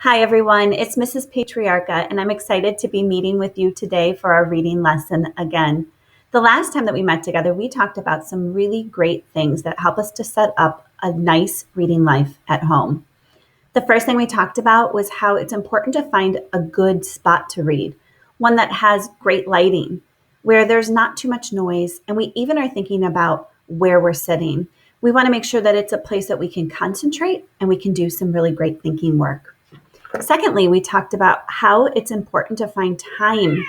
Hi, everyone. It's Mrs. Patriarcha, and I'm excited to be meeting with you today for our reading lesson again. The last time that we met together, we talked about some really great things that help us to set up a nice reading life at home. The first thing we talked about was how it's important to find a good spot to read, one that has great lighting, where there's not too much noise, and we even are thinking about where we're sitting. We want to make sure that it's a place that we can concentrate and we can do some really great thinking work. Secondly, we talked about how it's important to find time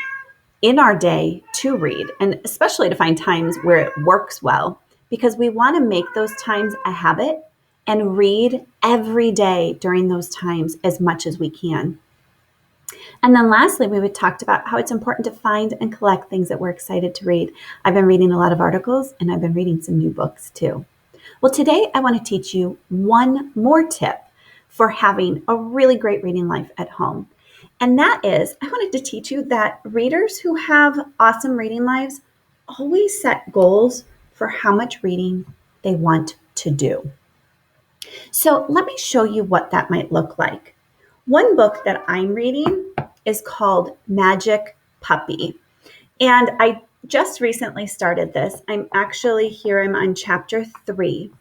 in our day to read, and especially to find times where it works well, because we want to make those times a habit and read every day during those times as much as we can. And then lastly, we would talked about how it's important to find and collect things that we're excited to read. I've been reading a lot of articles and I've been reading some new books too. Well, today I want to teach you one more tip for having a really great reading life at home. And that is, I wanted to teach you that readers who have awesome reading lives always set goals for how much reading they want to do. So let me show you what that might look like. One book that I'm reading is called Magic Puppy. And I just recently started this. I'm on chapter 3.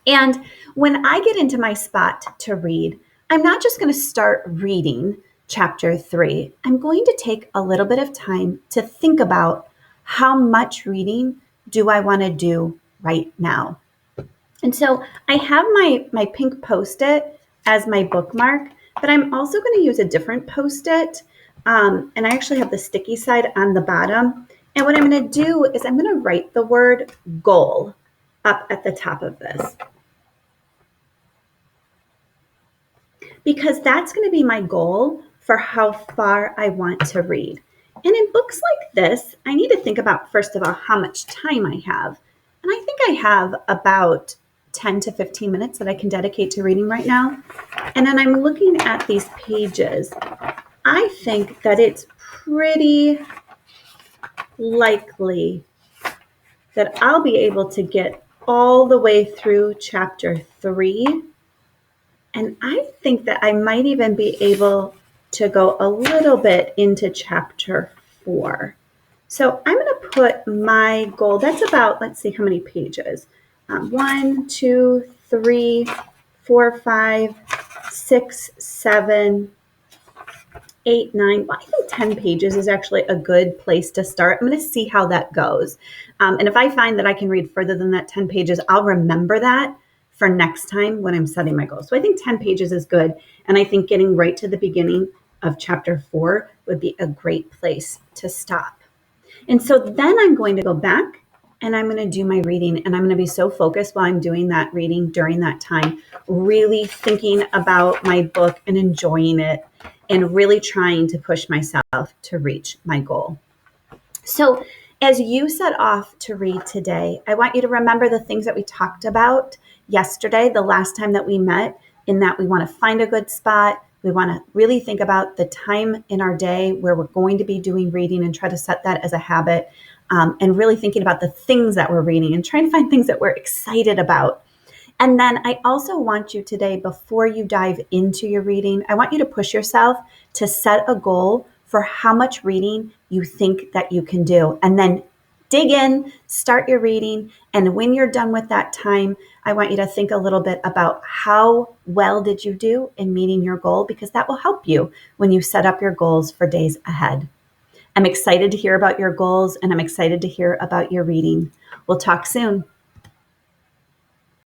And when I get into my spot to read, I'm not just going to start reading chapter 3. I'm going to take a little bit of time to think about how much reading do I want to do right now. And so I have my pink Post-it as my bookmark, but I'm also going to use a different Post-it. And I actually have the sticky side on the bottom. And what I'm going to do is I'm going to write the word goal up at the top of this, because that's going to be my goal for how far I want to read. And in books like this, I need to think about, first of all, how much time I have. And I think I have about 10 to 15 minutes that I can dedicate to reading right now. And then I'm looking at these pages. I think that it's pretty likely that I'll be able to get all the way through chapter 3. And I think that I might even be able to go a little bit into chapter 4. So I'm going to put my goal, that's about, let's see how many pages. 1, 2, 3, 4, 5, 6, 7, 8, 9. Well, I think 10 pages is actually a good place to start. I'm going to see how that goes. And if I find that I can read further than that 10 pages, I'll remember that for next time when I'm setting my goals. So I think 10 pages is good. And I think getting right to the beginning of chapter 4 would be a great place to stop. And so then I'm going to go back and I'm going to do my reading, and I'm going to be so focused while I'm doing that reading during that time, really thinking about my book and enjoying it and really trying to push myself to reach my goal. So as you set off to read today, I want you to remember the things that we talked about yesterday, the last time that we met, in that we want to find a good spot. We want to really think about the time in our day where we're going to be doing reading and try to set that as a habit, and really thinking about the things that we're reading and trying to find things that we're excited about. And then I also want you today, before you dive into your reading, I want you to push yourself to set a goal for how much reading you think that you can do. And then dig in, start your reading. And when you're done with that time, I want you to think a little bit about how well did you do in meeting your goal, because that will help you when you set up your goals for days ahead. I'm excited to hear about your goals, and I'm excited to hear about your reading. We'll talk soon.